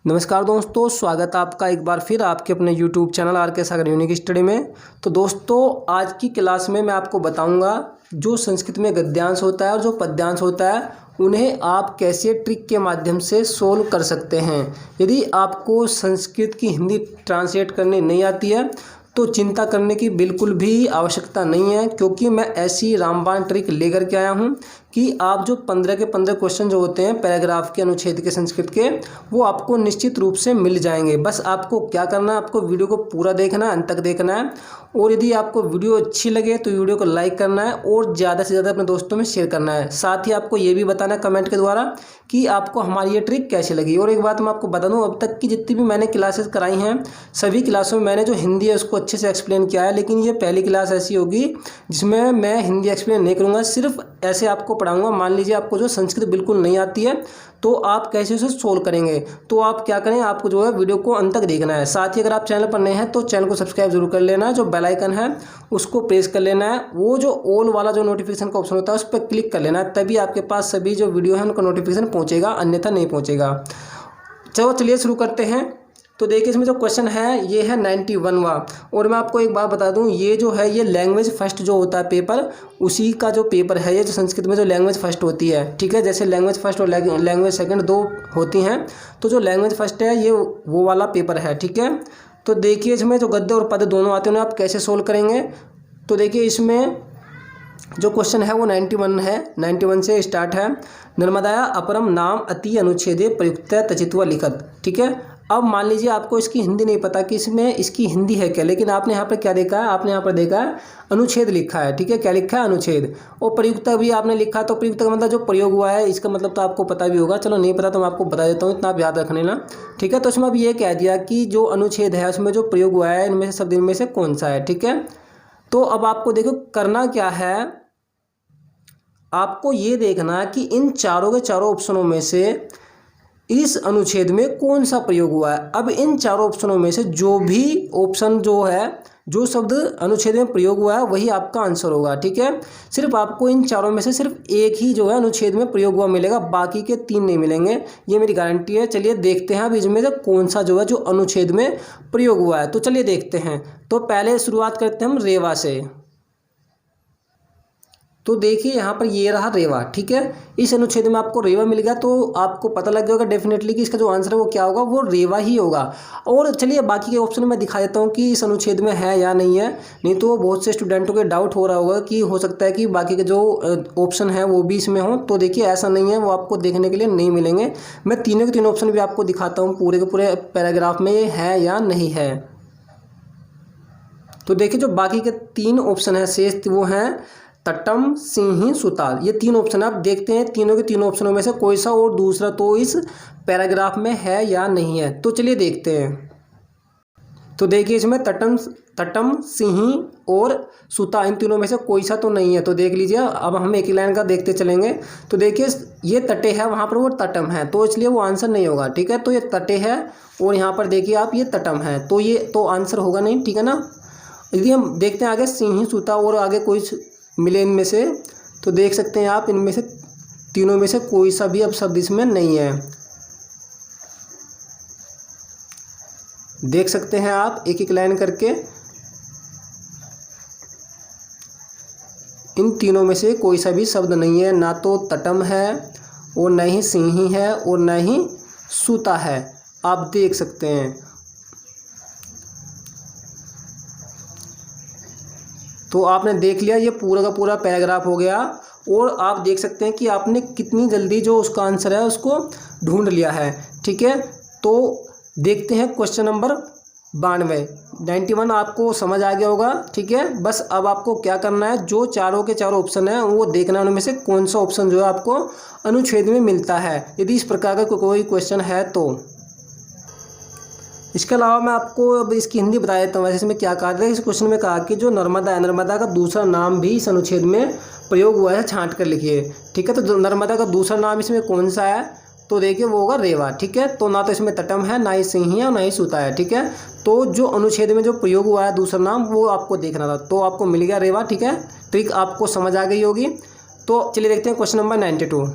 नमस्कार दोस्तों, स्वागत है आपका एक बार फिर आपके अपने YouTube चैनल आर के सागर यूनिक स्टडी में। तो दोस्तों, आज की क्लास में मैं आपको बताऊंगा जो संस्कृत में गद्यांश होता है और जो पद्यांश होता है उन्हें आप कैसे ट्रिक के माध्यम से सोल्व कर सकते हैं। यदि आपको संस्कृत की हिंदी ट्रांसलेट करनी नहीं आती है तो चिंता करने की बिल्कुल भी आवश्यकता नहीं है, क्योंकि मैं ऐसी रामबाण ट्रिक लेकर के आया हूं कि आप जो 15 के 15 क्वेश्चन जो होते हैं पैराग्राफ के, अनुच्छेद के, संस्कृत के, वो आपको निश्चित रूप से मिल जाएंगे। बस आपको क्या करना है, आपको वीडियो को पूरा देखना है, अंत तक देखना है। और यदि आपको वीडियो अच्छी लगे तो वीडियो को लाइक करना है और ज़्यादा से ज़्यादा अपने दोस्तों में शेयर करना है। साथ ही आपको ये भी बताना है कमेंट के द्वारा कि आपको हमारी ये ट्रिक कैसी लगी। और एक बात मैं आपको बता दूं, अब तक की जितनी भी मैंने क्लासेस कराई हैं सभी क्लासों में मैंने जो हिंदी है उसको अच्छे से एक्सप्लेन किया है, लेकिन ये पहली क्लास ऐसी होगी जिसमें मैं हिंदी एक्सप्लेन नहीं करूँगा, सिर्फ ऐसे आपको पढ़ाऊँगा। मान लीजिए आपको जो संस्कृत बिल्कुल नहीं आती है तो आप कैसे उसे सोल्व करेंगे, तो आप क्या करें, आपको जो है वीडियो को अंत तक देखना है। साथ ही अगर आप चैनल पर नए हैं तो चैनल को सब्सक्राइब जरूर कर लेना है, जो बेल आइकन है उसको प्रेस कर लेना है, वो जो ऑल वाला जो नोटिफिकेशन का ऑप्शन होता है उस पर क्लिक कर लेना है, तभी आपके पास सभी जो वीडियो है उनका नोटिफिकेशन पहुंचेगा, अन्यथा नहीं पहुंचेगा। चलिए शुरू करते हैं। तो देखिए, इसमें जो क्वेश्चन है ये है 91वां। और मैं आपको एक बात बता दूं, ये जो है ये लैंग्वेज फर्स्ट जो होता है पेपर, उसी का जो पेपर है ये, जो संस्कृत में जो लैंग्वेज फर्स्ट होती है, ठीक है। जैसे लैंग्वेज फर्स्ट और लैंग्वेज सेकंड दो होती हैं, तो जो लैंग्वेज फर्स्ट है ये वो वाला पेपर है, ठीक है। तो देखिए, इसमें जो गद्य और पद दोनों आते हैं उन्हें आप कैसे सोल्व करेंगे। तो देखिए, इसमें जो क्वेश्चन है वो 91 है, 91 से स्टार्ट है। नर्मदाया अपरम नाम अति अनुच्छेदे प्रयुक्त तचित्वा लिखत, ठीक है। अब मान लीजिए आपको इसकी हिंदी नहीं पता कि इसमें इसकी हिंदी है क्या, लेकिन आपने यहाँ पर क्या देखा है, आपने यहाँ पर देखा है अनुच्छेद लिखा है, ठीक है। क्या लिखा है? अनुच्छेद। और प्रयुक्त भी आपने लिखा, तो प्रयुक्त का मतलब जो प्रयोग हुआ है, इसका मतलब तो आपको पता भी होगा। चलो नहीं पता तो मैं आपको बता देता हूँ, इतना आप याद रख लेना, ठीक है। तो इसमें अब ये कह दिया कि जो अनुच्छेद है उसमें जो प्रयोग हुआ है इनमें से शब्द इनमें से कौन सा है, ठीक है। तो अब आपको देखो करना क्या है, आपको ये देखना कि इन चारों के चारों ऑप्शनों में से इस अनुच्छेद में कौन सा प्रयोग हुआ है। अब इन चारों ऑप्शनों में से जो भी ऑप्शन जो है, जो शब्द अनुच्छेद में प्रयोग हुआ है वही आपका आंसर होगा, ठीक है। सिर्फ आपको इन चारों में से सिर्फ एक ही जो है अनुच्छेद में प्रयोग हुआ मिलेगा, बाकी के 3 नहीं मिलेंगे, ये मेरी गारंटी है। चलिए देखते हैं अब इसमें से कौन सा जो है जो अनुच्छेद में प्रयोग हुआ है। तो चलिए देखते हैं। तो पहले शुरुआत करते हैं हम रेवा से। तो देखिए यहाँ पर ये रहा रेवा, ठीक है। इस अनुच्छेद में आपको रेवा मिल गया, तो आपको पता लग जाएगा डेफिनेटली कि इसका जो आंसर है वो क्या होगा, वो रेवा ही होगा। और चलिए बाकी के ऑप्शन में दिखा देता हूँ कि इस अनुच्छेद में है या नहीं है, नहीं तो बहुत से स्टूडेंटों के डाउट हो रहा होगा कि हो सकता है कि बाकी के जो ऑप्शन है वो भी इसमें हो। तो देखिए ऐसा नहीं है, वो आपको देखने के लिए नहीं मिलेंगे। मैं तीनों के तीनों ऑप्शन भी आपको दिखाता हूँ पूरे के पूरे पैराग्राफ में ये है या नहीं है। तो देखिए जो बाकी के 3 ऑप्शन है शेष, वो हैं तटम, सिंही, सुताल। ये 3 ऑप्शन आप देखते हैं, तीनों के तीनों ऑप्शनों में से कोई सा और दूसरा तो इस पैराग्राफ में है या नहीं है। तो चलिए देखते हैं। तो देखिए इसमें तटम, सिंही और सुता, इन तीनों में से कोई सा तो नहीं है। तो देख लीजिए, अब हम एक ही लाइन का देखते चलेंगे। तो देखिए ये तटे है, वहाँ पर वो तटम है, तो इसलिए वो आंसर नहीं होगा, ठीक है। तो ये तटे है और यहाँ पर देखिए आप ये तटम है, तो ये तो आंसर होगा नहीं, ठीक है ना। यदि हम देखते हैं आगे सिंही, सुता और आगे कोई मिले इनमें से, तो देख सकते हैं आप इनमें से तीनों में से कोई सा भी अब शब्द इसमें नहीं है। देख सकते हैं आप एक एक लाइन करके, इन तीनों में से कोई सा भी शब्द नहीं है, ना तो तटम है और न ही सिंही है और न ही सूता है। आप देख सकते हैं। तो आपने देख लिया, ये पूरा का पूरा पैराग्राफ हो गया। और आप देख सकते हैं कि आपने कितनी जल्दी जो उसका आंसर है उसको ढूंढ लिया है, ठीक है। तो देखते हैं क्वेश्चन नंबर 92, 91 आपको समझ आ गया होगा, ठीक है। बस अब आपको क्या करना है, जो चारों के चारों ऑप्शन है वो देखना है, उनमें से कौन सा ऑप्शन जो है आपको अनुच्छेद में मिलता है, यदि इस प्रकार का कोई क्वेश्चन है तो। इसके अलावा मैं आपको अब इसकी हिंदी बता देता हूँ। वैसे इसमें क्या कहा था, इस क्वेश्चन में कहा कि जो नर्मदा है, नर्मदा का दूसरा नाम भी इस अनुच्छेद में प्रयोग हुआ है, छांट कर लिखिए, ठीक है। तो नर्मदा का दूसरा नाम इसमें कौन सा है, तो देखिए वो होगा रेवा, ठीक है। तो ना तो इसमें तटम है, ना ही सिंही है और ना ही सूता है, ठीक है। तो जो अनुच्छेद में जो प्रयोग हुआ है दूसरा नाम, वो आपको देखना था, तो आपको मिल गया रेवा, ठीक है। ट्रिक आपको समझ आ गई होगी। तो चलिए देखते हैं क्वेश्चन नंबर 92।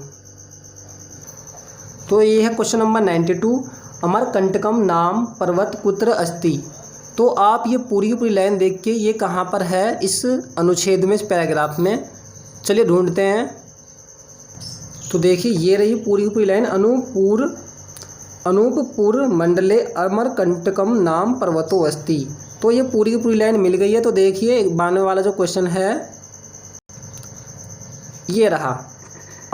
तो ये है क्वेश्चन नंबर 92। अमरकंटकम नाम पर्वत कुत्र अस्ति। तो आप ये पूरी की पूरी लाइन देख के ये कहाँ पर है, इस अनुच्छेद में, इस पैराग्राफ में। चलिए ढूंढते हैं। तो देखिए ये रही पूरी की पूरी लाइन, अनूपपुर मंडले अमरकंटकम नाम पर्वतो अस्ति। तो ये पूरी की पूरी लाइन मिल गई है। तो देखिए बानवे वाला जो क्वेश्चन है ये रहा,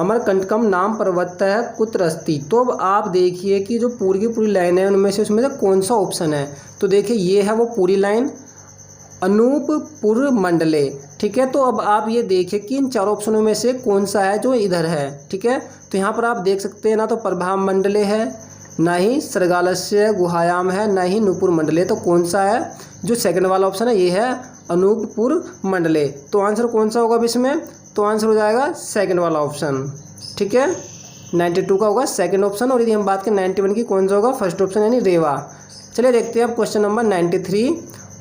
अमरकंटकम नाम पर्वत कुत्र अस्ति। तो अब आप देखिए कि जो पूरी की पूरी लाइन है उनमें से उसमें से कौन सा ऑप्शन है। तो देखिए ये है वो पूरी लाइन, अनूपपुर मंडले। ठीक है, तो अब आप ये देखिए कि इन चारों ऑप्शनों में से कौन सा है जो इधर है। ठीक है, तो यहाँ पर आप देख सकते हैं ना तो प्रभाम मंडले है, ना ही सरगालस्य गुहायाम है, ना ही नूपुर मंडले। तो कौन सा है, जो सेकंड वाला ऑप्शन है ये है अनूपपुर मंडले। तो आंसर कौन सा होगा अब इसमें, तो आंसर हो जाएगा सेकंड वाला ऑप्शन। ठीक है, 92 का होगा सेकंड ऑप्शन। और यदि हम बात करें 91 की, कौन सा होगा, फर्स्ट ऑप्शन यानी रेवा। चलिए देखते हैं अब क्वेश्चन नंबर 93।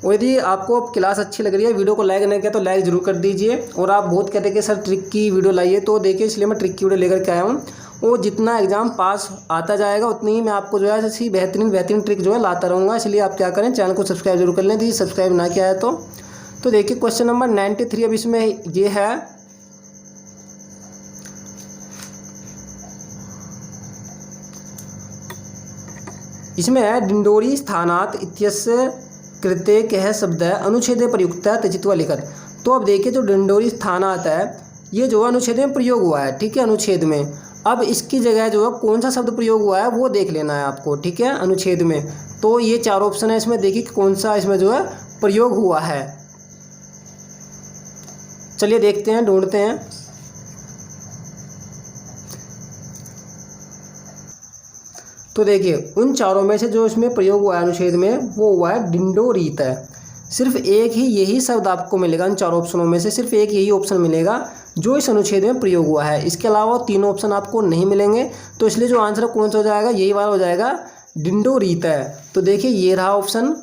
और यदि आपको क्लास अच्छी लग रही है, वीडियो को लाइक नहीं किया तो लाइक जरूर कर दीजिए। और आप बहुत कहते हैं कि सर ट्रिक की वीडियो लाइए, तो देखिए इसलिए मैं ट्रिक की वीडियो लेकर के आया हूँ। और जितना एग्जाम पास आता जाएगा उतनी ही मैं आपको जो है ऐसी बेहतरीन ट्रिक जो है लाता रहूँगा। इसलिए आप क्या करें, चैनल को सब्सक्राइब जरूर कर लें यदि सब्सक्राइब ना किया है तो देखिए क्वेश्चन नंबर 93 अब इसमें ये है, इसमें है डिंडोरी स्थानात् इत्यस्य कृते कह शब्द है अनुच्छेदे प्रयुक्त त्यजित्वा लिखत। तो अब देखिए जो डिंडोरी स्थानात् है ये जो है अनुच्छेद में प्रयोग हुआ है। ठीक है, अनुच्छेद में। अब इसकी जगह जो है कौन सा शब्द प्रयोग हुआ है वो देख लेना है आपको। ठीक है, अनुच्छेद में। तो ये चार ऑप्शन है, इसमें देखिए कौन सा इसमें जो है प्रयोग हुआ है। चलिए देखते हैं, ढूंढते हैं। तो देखिए उन चारों में से जो इसमें प्रयोग हुआ है अनुच्छेद में वो हुआ है डिंडोरीत है। सिर्फ एक ही यही शब्द आपको मिलेगा, इन चारों ऑप्शनों में से सिर्फ एक यही ऑप्शन मिलेगा जो इस अनुच्छेद में प्रयोग हुआ है। इसके अलावा तीनों ऑप्शन आपको नहीं मिलेंगे। तो इसलिए जो आंसर कौन सा हो जाएगा, यही वाला हो जाएगा, डिंडोरीत है। तो देखिए ये रहा ऑप्शन,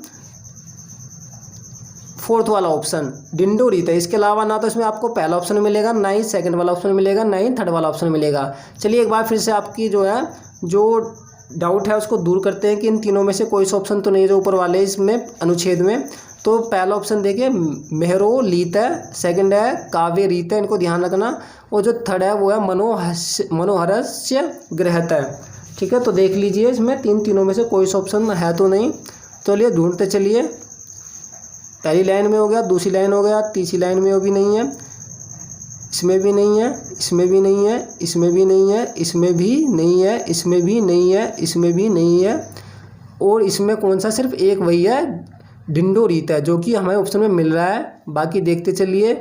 फोर्थ वाला ऑप्शन डिंडोरीत है। इसके अलावा ना तो इसमें आपको पहला ऑप्शन मिलेगा, ना ही सेकंड वाला ऑप्शन मिलेगा, ना ही थर्ड वाला ऑप्शन मिलेगा। चलिए एक बार फिर से आपकी जो है जो डाउट है उसको दूर करते हैं कि इन तीनों में से कोई सा ऑप्शन तो नहीं है जो ऊपर वाले इसमें अनुच्छेद में। तो पहला ऑप्शन देखिए मेहरो लीत है, सेकंड है काव्य रीत है, इनको ध्यान रखना। और जो थर्ड है वो है मनोहरस्य गृहत है। ठीक है, तो देख लीजिए इसमें तीनों में से कोई सा ऑप्शन है तो नहीं। चलिए ढूंढते चलिए, पहली लाइन में हो गया, दूसरी लाइन हो गया, तीसरी लाइन में वो भी नहीं है, इसमें भी नहीं है, इसमें भी नहीं है, इसमें भी नहीं है, इसमें भी नहीं है, इसमें भी नहीं है, इसमें भी नहीं है। और इसमें कौन सा, सिर्फ एक वही है डिंडोरीत है जो कि हमें ऑप्शन में मिल रहा है। बाकी देखते चलिए,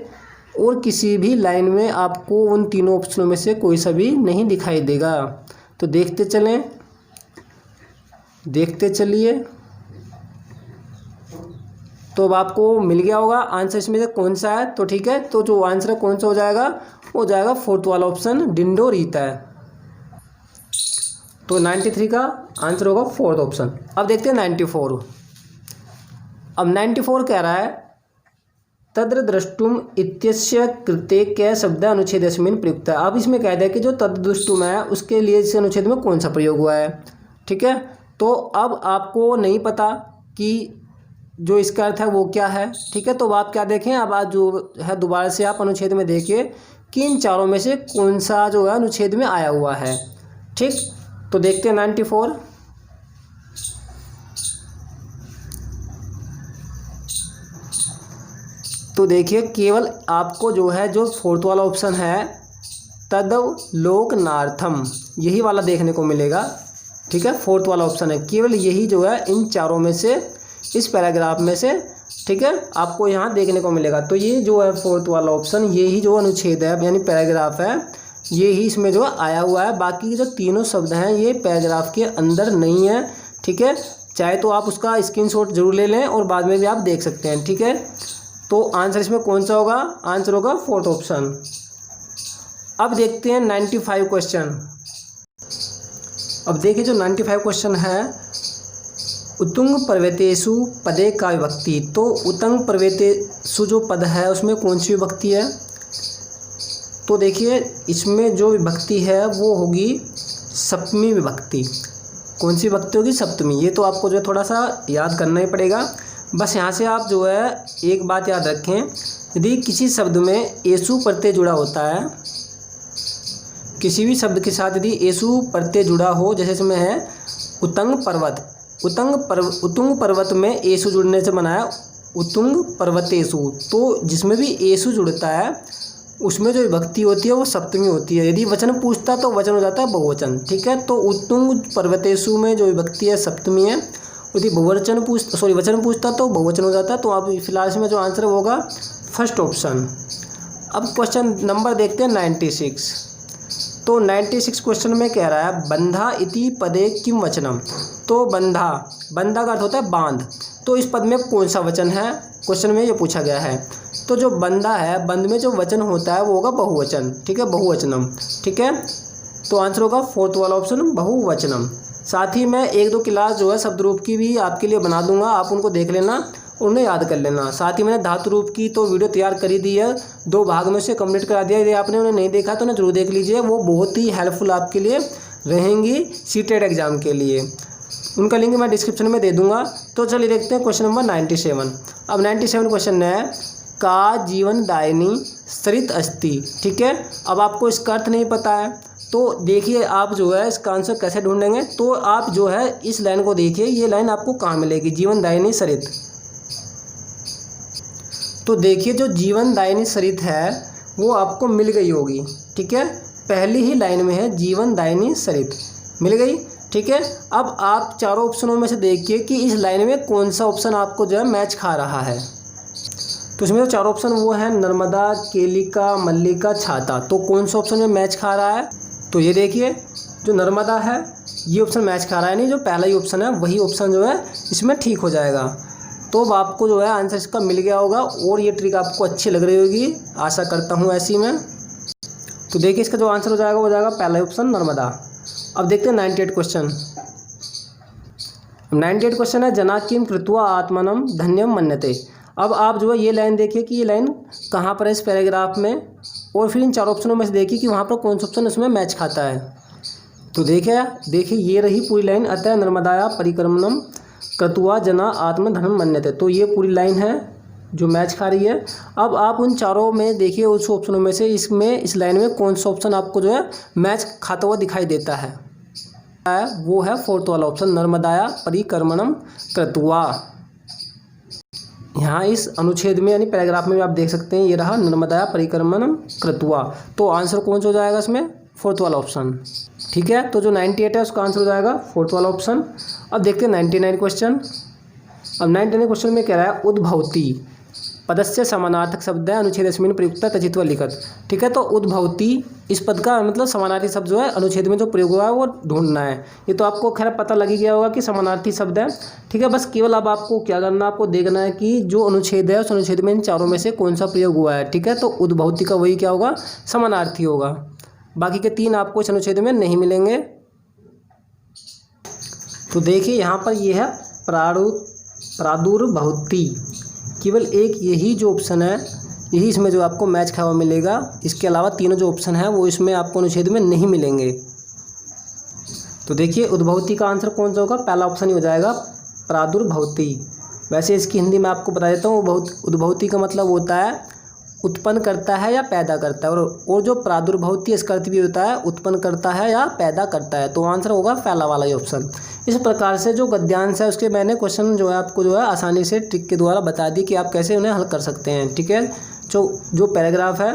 और किसी भी लाइन में आपको उन तीनों ऑप्शनों में से कोई सा भी नहीं दिखाई देगा। तो देखते चलें, देखते चलिए। तो अब आपको मिल गया होगा आंसर इसमें से कौन सा है। तो ठीक है, तो जो आंसर है कौन सा हो जाएगा, वो जाएगा फोर्थ वाला ऑप्शन डिंडोरीत है। तो 93 का आंसर होगा फोर्थ ऑप्शन। अब देखते हैं 94। अब 94 कह रहा है तद्र द्रष्टुम इत्यस्य कृते कै शब्द अनुच्छेदस्मिन् प्रयुक्त है। अब इसमें कह दिया कि जो तद्र द्रष्टुम है उसके लिए इस अनुच्छेद में कौन सा प्रयोग हुआ है। ठीक है, तो अब आपको नहीं पता कि जो इसका अर्थ है वो क्या है। ठीक है, तो आप क्या देखें, अब आज जो है दोबारा से आप अनुच्छेद में देखिए कि इन चारों में से कौन सा जो है अनुच्छेद में आया हुआ है। ठीक, तो देखते हैं 94। तो देखिए केवल आपको जो है जो फोर्थ वाला ऑप्शन है तदवलोकनार्थम, यही वाला देखने को मिलेगा। ठीक है, फोर्थ वाला ऑप्शन है, केवल यही जो है इन चारों में से, इस पैराग्राफ में से, ठीक है, आपको यहाँ देखने को मिलेगा। तो ये जो है फोर्थ वाला ऑप्शन, ये ही जो अनुच्छेद है यानी पैराग्राफ है, ये ही इसमें जो आया हुआ है। बाकी जो तीनों शब्द हैं ये पैराग्राफ के अंदर नहीं है। ठीक है, चाहे तो आप उसका स्क्रीनशॉट जरूर ले लें और बाद में भी आप देख सकते हैं। ठीक है, तो आंसर इसमें कौन सा होगा, आंसर होगा फोर्थ ऑप्शन। अब देखते हैं 95 क्वेश्चन। अब देखिए जो 95 क्वेश्चन है, उत्तुंग पर्वतेषु पदे का विभक्ति। तो उत्तंग पर्वतेषु जो पद है उसमें कौन सी विभक्ति है। तो देखिए इसमें जो विभक्ति है वो होगी सप्तमी विभक्ति। कौन सी विभक्ति होगी? सप्तमी। ये तो आपको जो है थोड़ा सा याद करना ही पड़ेगा। बस यहाँ से आप जो है एक बात याद रखें, यदि किसी शब्द में एसु प्रत्यय जुड़ा होता है, किसी भी शब्द के साथ यदि एसु प्रत्यय जुड़ा हो, जैसे इसमें है उत्तंग पर्वत, उत्तुंग पर्वत में एसु जुड़ने से बना है उत्तुंग पर्वतेसु। तो जिसमें भी एसु जुड़ता है उसमें जो विभक्ति होती है वो सप्तमी होती है। यदि वचन पूछता तो वचन हो जाता है बहुवचन। ठीक है, तो उत्तुंग पर्वतेसु में जो विभक्ति है सप्तमी है। यदि वचन पूछता तो बहुवचन हो जाता है। तो आप फिलहाल इसमें जो आंसर होगा फर्स्ट ऑप्शन। अब क्वेश्चन नंबर देखते हैं 96। तो 96 क्वेश्चन में कह रहा है बंधा इति पदे किम वचनम। तो बंधा का अर्थ होता है बांध। तो इस पद में कौन सा वचन है, क्वेश्चन में ये पूछा गया है। तो जो बंधा है, बंध में जो वचन होता है वो होगा बहुवचन। ठीक है, बहुवचनम। ठीक है, तो आंसर होगा फोर्थ वाला ऑप्शन, बहुवचनम। साथ ही मैं एक दो क्लास जो है शब्द रूप की भी आपके लिए बना दूंगा, आप उनको देख लेना, उन्हें याद कर लेना। साथ ही मैंने धातु रूप की तो वीडियो तैयार करी दी है, 2 भाग में उसे कंप्लीट करा दिया। यदि आपने उन्हें नहीं देखा तो उन्हें जरूर देख लीजिए, वो बहुत ही हेल्पफुल आपके लिए रहेंगी सीटेट एग्जाम के लिए। उनका लिंक मैं डिस्क्रिप्शन में दे दूंगा। तो चलिए देखते हैं क्वेश्चन नंबर 97। अब 97 क्वेश्चन है का जीवन दायिनी सरित अस्ति। ठीक है, अब आपको इसका अर्थ नहीं पता है तो देखिए आप जो है इसका आंसर कैसे ढूंढेंगे। तो आप जो है इस लाइन को देखिए, ये लाइन आपको कहाँ मिलेगी? जीवन दायिनी सरित। तो देखिए जो जीवन दायिनी सरित है वो आपको मिल गई होगी। ठीक है, पहली ही लाइन में है जीवन दायिनी सरित, मिल गई। ठीक है, अब आप चारों ऑप्शनों में से देखिए कि इस लाइन में कौन सा ऑप्शन आपको जो है मैच खा रहा है। तो इसमें जो चारों ऑप्शन वो है नर्मदा, केलिका, मल्लिका, छाता। तो कौन सा ऑप्शन में मैच खा रहा है? तो ये देखिए जो नर्मदा है ये ऑप्शन मैच खा रहा है, नहीं जो पहला ही ऑप्शन है वही ऑप्शन जो है इसमें ठीक हो जाएगा। तो अब आपको जो है आंसर इसका मिल गया होगा और ये ट्रिक आपको अच्छी लग रही होगी, आशा करता हूँ ऐसी में। तो देखिए इसका जो आंसर हो जाएगा वो हो जाएगा पहला ऑप्शन नर्मदा। अब देखते हैं 98 क्वेश्चन। 98 क्वेश्चन है जना किम कृत्वा आत्मनम धन्यम मन्यते। अब आप जो है ये लाइन देखिए कि ये लाइन कहाँ पर है इस पैराग्राफ में, और फिर इन चार ऑप्शनों में से देखिए कि वहाँ पर कौन सा ऑप्शन उसमें मैच खाता है। तो देखिए ये रही पूरी लाइन, अतः नर्मदाया परिक्रमणम कृत्वा जना आत्मधनम मन्यते। तो ये पूरी लाइन है जो मैच खा रही है। अब आप उन चारों में देखिए उस ऑप्शनों में से इस लाइन में कौन सा ऑप्शन आपको जो है मैच खाता हुआ दिखाई देता है, वो है फोर्थ वाला ऑप्शन नर्मदाया परिक्रमणम कृत्वा। यहाँ इस अनुच्छेद में यानी पैराग्राफ में भी आप देख सकते हैं ये रहा नर्मदाया परिक्रमणम कृत्वा। तो आंसर कौन सा हो जाएगा इसमें? फोर्थ वाला ऑप्शन। ठीक है, तो जो 98 है उसका आंसर हो जाएगा फोर्थ वाला ऑप्शन। अब देखते हैं 99 क्वेश्चन। अब 99 क्वेश्चन में कह रहा है उद्भवती पदस्य समानार्थक शब्द है अनुच्छेदस्मिन् प्रयुक्ता तचित्वा लिखत। ठीक है, तो उद्भवती इस पद का मतलब समानार्थी शब्द जो है अनुच्छेद में जो प्रयोग हुआ है वो ढूंढना है। ये तो आपको खैर पता लग ही गया होगा कि समानार्थी शब्द है। ठीक है, बस केवल अब आपको क्या करना है, आपको देखना है कि जो अनुच्छेद है उस अनुच्छेद में इन चारों में से कौन सा प्रयोग हुआ है। ठीक है, तो उद्भवती का वही क्या होगा? समानार्थी होगा। बाकी के 3 आपको इस अनुच्छेद में नहीं मिलेंगे। तो देखिए यहाँ पर ये है प्रादुर्भवती, केवल एक यही जो ऑप्शन है यही इसमें जो आपको मैच खावा मिलेगा। इसके अलावा तीनों जो ऑप्शन है वो इसमें आपको अनुच्छेद में नहीं मिलेंगे। तो देखिए उद्भवती का आंसर कौन सा होगा? पहला ऑप्शन ही हो जाएगा प्रादुर्भवती। वैसे इसकी हिंदी में आपको बता देता हूँ, उद्भवती का मतलब होता है उत्पन्न करता है या पैदा करता है, और जो प्रादुर्भवती इसका अर्थ भी होता है उत्पन्न करता है या पैदा करता है। तो आंसर होगा पहला वाला ही ऑप्शन। इस प्रकार से जो गद्यांश है उसके मैंने क्वेश्चन जो है आपको जो है आसानी से ट्रिक के द्वारा बता दी कि आप कैसे उन्हें हल कर सकते हैं। ठीक है, जो पैराग्राफ है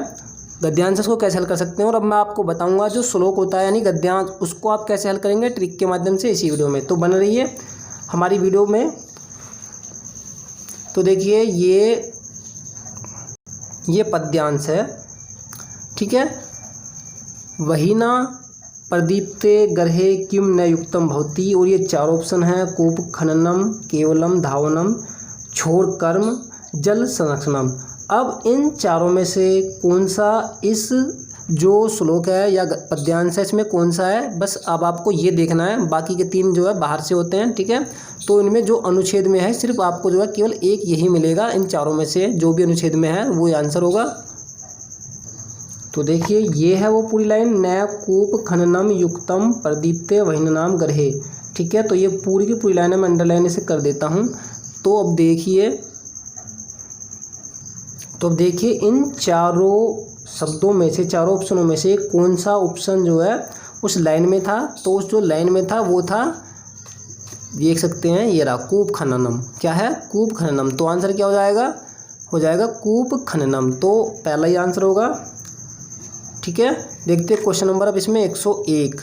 गद्यांश उसको कैसे हल कर सकते हैं, और अब मैं आपको बताऊंगा जो श्लोक होता है यानी गद्यांश उसको आप कैसे हल करेंगे ट्रिक के माध्यम से इसी वीडियो में। तो बन रही है हमारी वीडियो में। तो देखिए ये पद्यांश है। ठीक है, वही ना प्रदीप्ते गर्हे किम न युक्तम भवति, और ये 4 ऑप्शन हैं कूप खननम केवलम धावनम छोड़ कर्म जल संरक्षणम। अब इन चारों में से कौन सा इस जो श्लोक है या पद्यांश है इसमें कौन सा है, बस अब आपको ये देखना है। बाकी के 3 जो है बाहर से होते हैं। ठीक है, तो इनमें जो अनुच्छेद में है सिर्फ आपको जो है केवल एक यही मिलेगा। इन चारों में से जो भी अनुच्छेद में है वो आंसर होगा। तो देखिए ये है वो पूरी लाइन, न कूप खननम युक्तम प्रदीप्ते वहिननाम गर्हे। ठीक है। तो ये पूरी की पूरी लाइन मैं अंडरलाइन इसे कर देता हूँ। तो अब देखिए इन चारों शब्दों में से, चारों ऑप्शनों में से कौन सा ऑप्शन जो है उस लाइन में था। तो उस जो लाइन में था वो था, देख सकते हैं ये रहा, कूप खननम। क्या है? कूप खननम। तो आंसर क्या हो जाएगा कूप खननम। तो पहला ही आंसर होगा। ठीक है, देखते हैं क्वेश्चन नंबर अब इसमें 101।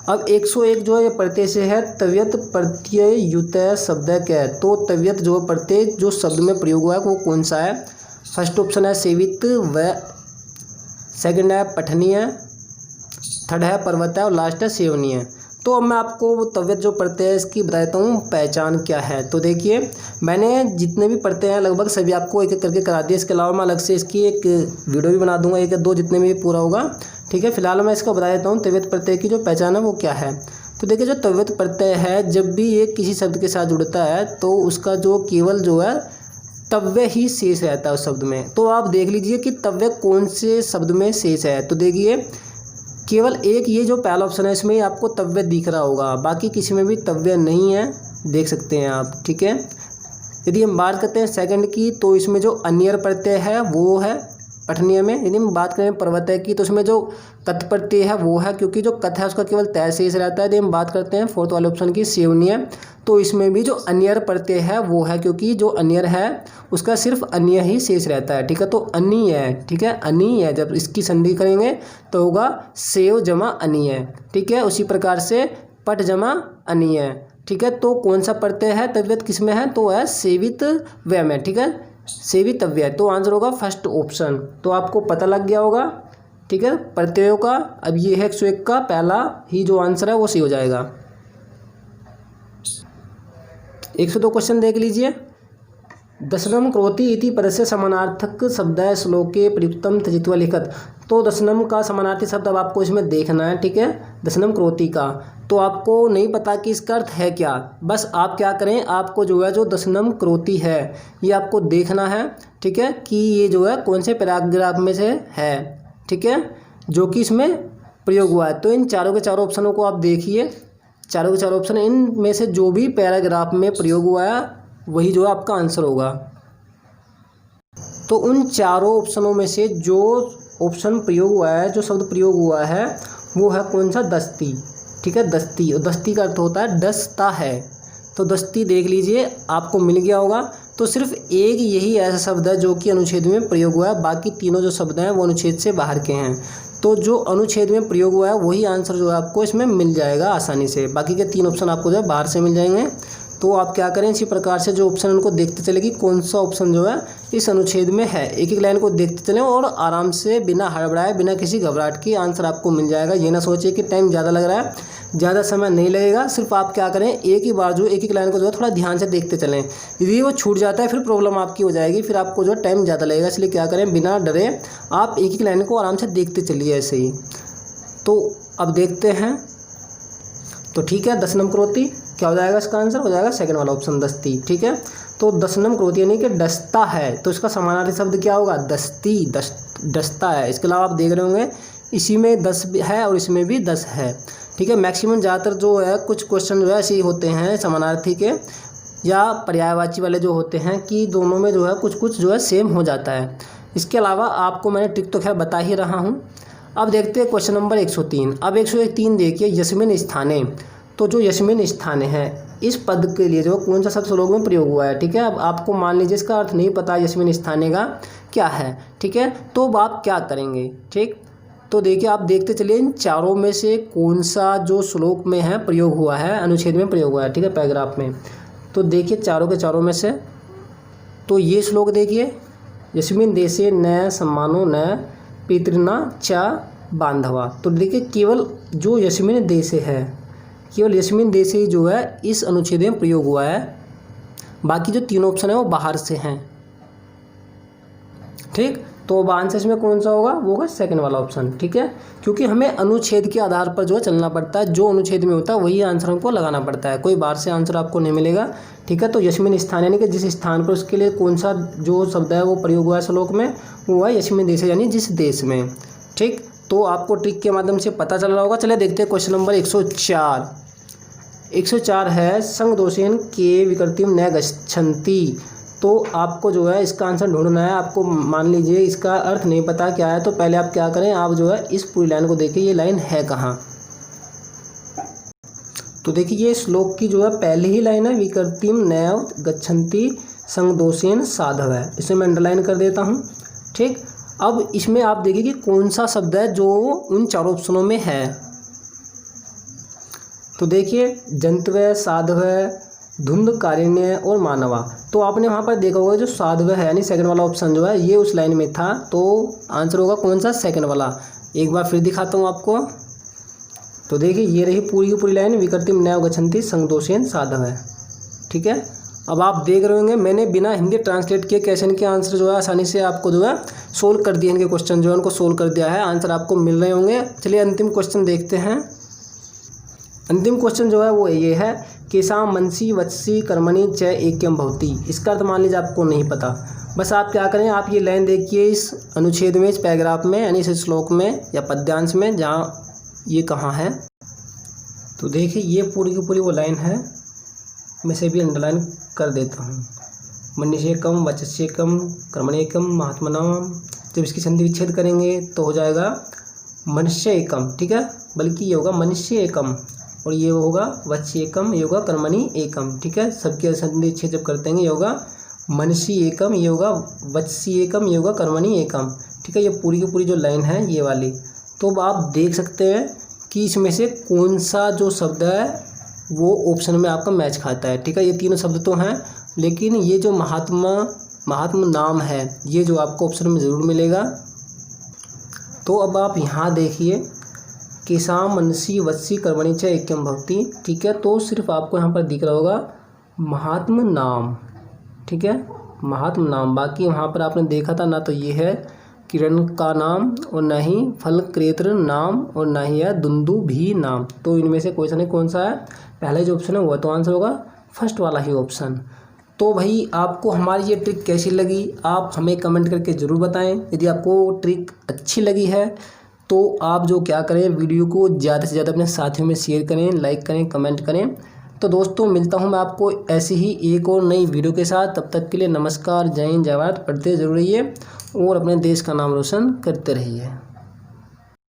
अब 101 जो है ये प्रत्यय से है, तव्यत प्रत्यय युतय शब्द क्या है। तो तव्यत जो प्रत्यय जो शब्द में प्रयोग हुआ है वो कौन सा है। फर्स्ट ऑप्शन है सेवित, व सेकंड है पठनीय, थर्ड है पर्वत है और लास्ट है सेवनीय। तो अब मैं आपको तव्यत जो प्रत्यय है इसकी बता देता हूँ पहचान क्या है। तो देखिए मैंने जितने भी प्रत्यय हैं लगभग सभी आपको एक एक करके करा दिए। इसके अलावा मैं अलग से इसकी एक वीडियो भी बना दूंगा, एक या दो जितने में भी पूरा होगा। ठीक है, फिलहाल मैं इसका बता देता हूँ तव्यत प्रत्यय की जो पहचान है वो क्या है। तो देखिए जो तव्यत प्रत्यय है, जब भी ये किसी शब्द के साथ जुड़ता है तो उसका जो केवल जो है तव्य ही शेष रहता है उस शब्द में। तो आप देख लीजिए कि तव्य कौन से शब्द में शेष है। तो देखिए केवल एक ये जो पहला ऑप्शन है इसमें आपको तव्य दिख रहा होगा, बाकी किसी में भी तव्य नहीं है, देख सकते हैं आप। ठीक है, यदि हम बात करते हैं सेकंड की तो इसमें जो अन्यर प्रत्यय है वो है पठनीय में। यदि हम बात करें पर्वतय की तो उसमें जो कथ प्रत्यय है वो है, क्योंकि जो कथ है उसका केवल तय शेष रहता है। यदि हम बात करते हैं फोर्थ वाले ऑप्शन की सेवनीय, तो इसमें भी जो अन्यर प्रत्यय है वो है, क्योंकि जो अन्यर है उसका सिर्फ अन्य ही शेष रहता है। ठीक है, तो अनीय है। ठीक है, अनीय है, जब इसकी संधि करेंगे तो होगा सेव जमा अनीय। ठीक है, उसी प्रकार से पट जमा अनीय। ठीक है, तो कौन सा प्रत्यय है तव्यत किस में है, तो है सेवित व्यय में। ठीक है, सेवितव्य। तो आंसर होगा फर्स्ट ऑप्शन। तो आपको पता लग गया होगा। ठीक है, प्रत्ययों का। अब ये है 101 का पहला ही जो आंसर है वो सही हो जाएगा। 102 क्वेश्चन देख लीजिए। दशनम करोति इति पदस्य समानार्थक शब्दः श्लोके प्रयुक्तम त्यजित्वा लिखत। तो दशनम का समानार्थी शब्द अब आपको इसमें देखना है। ठीक है, दशनम करोति का तो आपको नहीं पता कि इसका अर्थ है क्या। बस आप क्या करें, आपको जो है जो दशनम करोति है ये आपको देखना है। ठीक है, कि ये जो है कौन से पैराग्राफ में से है। ठीक है, जो कि इसमें प्रयोग हुआ है। तो इन चारों के चारों ऑप्शनों को आप देखिए, चारों के चारों ऑप्शन इनमें से जो भी पैराग्राफ में प्रयोग हुआ है वही जो है आपका आंसर होगा। तो उन चारों ऑप्शनों में से जो ऑप्शन प्रयोग हुआ है, जो शब्द प्रयोग हुआ है वो है कौन सा, दस्ती। ठीक है, दस्ती। और दस्ती का अर्थ होता है दस्ता है। तो दस्ती देख लीजिए आपको मिल गया होगा। तो सिर्फ एक यही ऐसा शब्द है जो कि अनुच्छेद में प्रयोग हुआ है, बाकी तीनों जो शब्द हैं वो अनुच्छेद से बाहर के हैं। तो जो अनुच्छेद में प्रयोग हुआ है वही आंसर जो है आपको इसमें मिल जाएगा आसानी से। बाकी के तीन ऑप्शन आपको जो है बाहर से मिल जाएंगे। तो आप क्या करें, इसी प्रकार से जो ऑप्शन उनको देखते चले कि कौन सा ऑप्शन जो है इस अनुच्छेद में है। एक एक लाइन को देखते चलें और आराम से बिना हड़बड़ाए, बिना किसी घबराहट के आंसर आपको मिल जाएगा। ये ना सोचिए कि टाइम ज़्यादा लग रहा है, ज़्यादा समय नहीं लगेगा। सिर्फ आप क्या करें, एक ही बार जो एक एक लाइन को जो है थोड़ा ध्यान से देखते चलें। यदि वो छूट जाता है फिर प्रॉब्लम आपकी हो जाएगी, फिर आपको जो टाइम ज़्यादा लगेगा। इसलिए क्या करें, बिना डरे आप एक एक लाइन को आराम से देखते चलिए ऐसे ही। तो अब देखते हैं। तो ठीक है, दशनम करोति क्या हो जाएगा, इसका आंसर हो जाएगा सेकंड वाला ऑप्शन, दस्ती। ठीक है, तो दशनम करोति यानी कि डसता है, तो इसका समानार्थी शब्द क्या होगा, दस्ती। डसता है। इसके अलावा आप देख रहे होंगे इसी में 10 है और इसमें भी 10 है। ठीक है, मैक्सिमम ज़्यादातर जो है कुछ क्वेश्चन जो है ऐसे ही होते हैं समानार्थी के या पर्यायवाची वाले जो होते हैं कि दोनों में जो है कुछ कुछ जो है सेम हो जाता है। इसके अलावा आपको मैंने ट्रिक तो खैर बता ही रहा हूँ। अब देखते हैं क्वेश्चन नंबर 103। अब 103 देखिए, यस्मिन स्थाने। तो जो यस्मिन स्थाने है इस पद के लिए जो कौन सा शब्द श्लोक में प्रयोग हुआ है। ठीक है, अब आपको मान लीजिए इसका अर्थ नहीं पता यस्मिन स्थाने का क्या है। ठीक है, तो अब आप क्या करेंगे। ठीक, तो देखिए आप देखते चलिए इन चारों में से कौन सा जो श्लोक में है प्रयोग हुआ है, अनुच्छेद में प्रयोग हुआ है। ठीक है, पैराग्राफ में। तो देखिए चारों के चारों में से तो ये श्लोक देखिए, यस्मिन देशे न सम्मानो न पितृना च बांधवा। तो देखिए केवल जो यस्मिन देशे है, केवल यस्मिन देशे ही जो है इस अनुच्छेद में प्रयोग हुआ है, बाकी जो तीनों ऑप्शन है वो बाहर से हैं। ठीक, तो अब आंसर इसमें कौन सा होगा, वो होगा सेकंड वाला ऑप्शन। ठीक है, क्योंकि हमें अनुच्छेद के आधार पर जो है चलना पड़ता है, जो अनुच्छेद में होता है वही आंसर हमको लगाना पड़ता है, कोई बाहर से आंसर आपको नहीं मिलेगा। ठीक है, तो यस्मिन स्थान यानी कि जिस स्थान पर उसके लिए कौन सा जो शब्द है वो प्रयोग हुआ है श्लोक में, वो है यस्मिन देश यानी जिस देश में। ठीक, तो आपको ट्रिक के माध्यम से पता चल रहा होगा। चलिए देखते हैं क्वेश्चन नंबर 104। 104 है संगदोषेन के विकृतिम न गच्छन्ति। तो आपको जो है इसका आंसर ढूंढना है। आपको मान लीजिए इसका अर्थ नहीं पता क्या है, तो पहले आप क्या करें, आप जो है इस पूरी लाइन को देखिए, ये लाइन है कहाँ। तो देखिए ये श्लोक की जो है पहली ही लाइन है, विकृतिम नैव गच्छन्ति संगदोषेन साधव है। इसे मैं अंडरलाइन कर देता हूँ। ठीक, अब इसमें आप देखिए कि कौन सा शब्द है जो उन चारों ऑप्शनों में है। तो देखिए जंतव्य, साधव, धुंधकारिण्य और मानवा। तो आपने वहाँ पर देखा होगा जो साधव है यानी सेकंड वाला ऑप्शन जो है ये उस लाइन में था, तो आंसर होगा कौन सा, सेकंड वाला। एक बार फिर दिखाता हूँ आपको। तो देखिए ये रही पूरी की पूरी लाइन, विकृतिम नैव गच्छन्ति संगदोषेन साधव है। ठीक है, अब आप देख रहे होंगे मैंने बिना हिंदी ट्रांसलेट किए क्वेश्चन के आंसर जो है आसानी से आपको जो है सोल्व कर दिए, इनके क्वेश्चन जो है उनको सोल्व कर दिया है, आंसर आपको मिल रहे होंगे। चलिए अंतिम क्वेश्चन देखते हैं। अंतिम क्वेश्चन जो है वो ये है, केशाम मनसी वत्सी कर्मणि च एक्यम भवति। इसका अर्थ मान लीजिए आपको नहीं पता, बस आप क्या करें, आप ये लाइन देखिए इस अनुच्छेद में, इस पैराग्राफ में यानी इस श्लोक में या पद्यांश में, जहाँ ये कहाँ है। तो देखिए ये पूरी की पूरी वो लाइन है, मैं इसे भी अंडरलाइन कर देता हूँ। मनुष्यकम वचस्यकम कर्मण्येकम महात्मनाम। जब इसकी संधि विच्छेद करेंगे तो हो जाएगा मनुष्य एकम। ठीक है, बल्कि ये होगा मनुष्य एकम और ये होगा वच्येकम, ये होगा कर्मणि एकम। ठीक है, सबके संधि विच्छेद जब करते हैं ये होगा मनुष्य एकम, ये होगा वत्स्य एकम, ये होगा कर्मणि एकम। ठीक है, ये पूरी की पूरी जो लाइन है ये वाली। तो अब आप देख सकते हैं कि इसमें से कौन सा जो शब्द है वो ऑप्शन में आपका मैच खाता है। ठीक है, ये तीनों शब्द तो हैं, लेकिन ये जो महात्मा नाम है ये जो आपको ऑप्शन में ज़रूर मिलेगा। तो अब आप यहाँ देखिए, केशाम मनसी वत्सी कर्मणि च एक्यम भवति। ठीक है, तो सिर्फ आपको यहाँ पर दिख रहा होगा महात्मा नाम। ठीक है, महात्मा नाम। बाकी वहाँ पर आपने देखा था ना, तो ये है किरण का नाम और ना ही फल क्रेत्र नाम और ना ही है दुंदुभी नाम। तो इनमें से क्वेश्चन है कौन सा है, पहले जो ऑप्शन है वो, तो आंसर होगा फर्स्ट वाला ही ऑप्शन। तो भाई आपको हमारी ये ट्रिक कैसी लगी आप हमें कमेंट करके ज़रूर बताएं। यदि आपको ट्रिक अच्छी लगी है तो आप जो क्या करें, वीडियो को ज़्यादा से ज़्यादा अपने साथियों में शेयर करें, लाइक करें, कमेंट करें। तो दोस्तों मिलता हूं मैं आपको ऐसी ही एक और नई वीडियो के साथ। तब तक के लिए नमस्कार, जय हिंद, जय भारत। पढ़ते ज़रूर रहिए और अपने देश का नाम रोशन करते रहिए।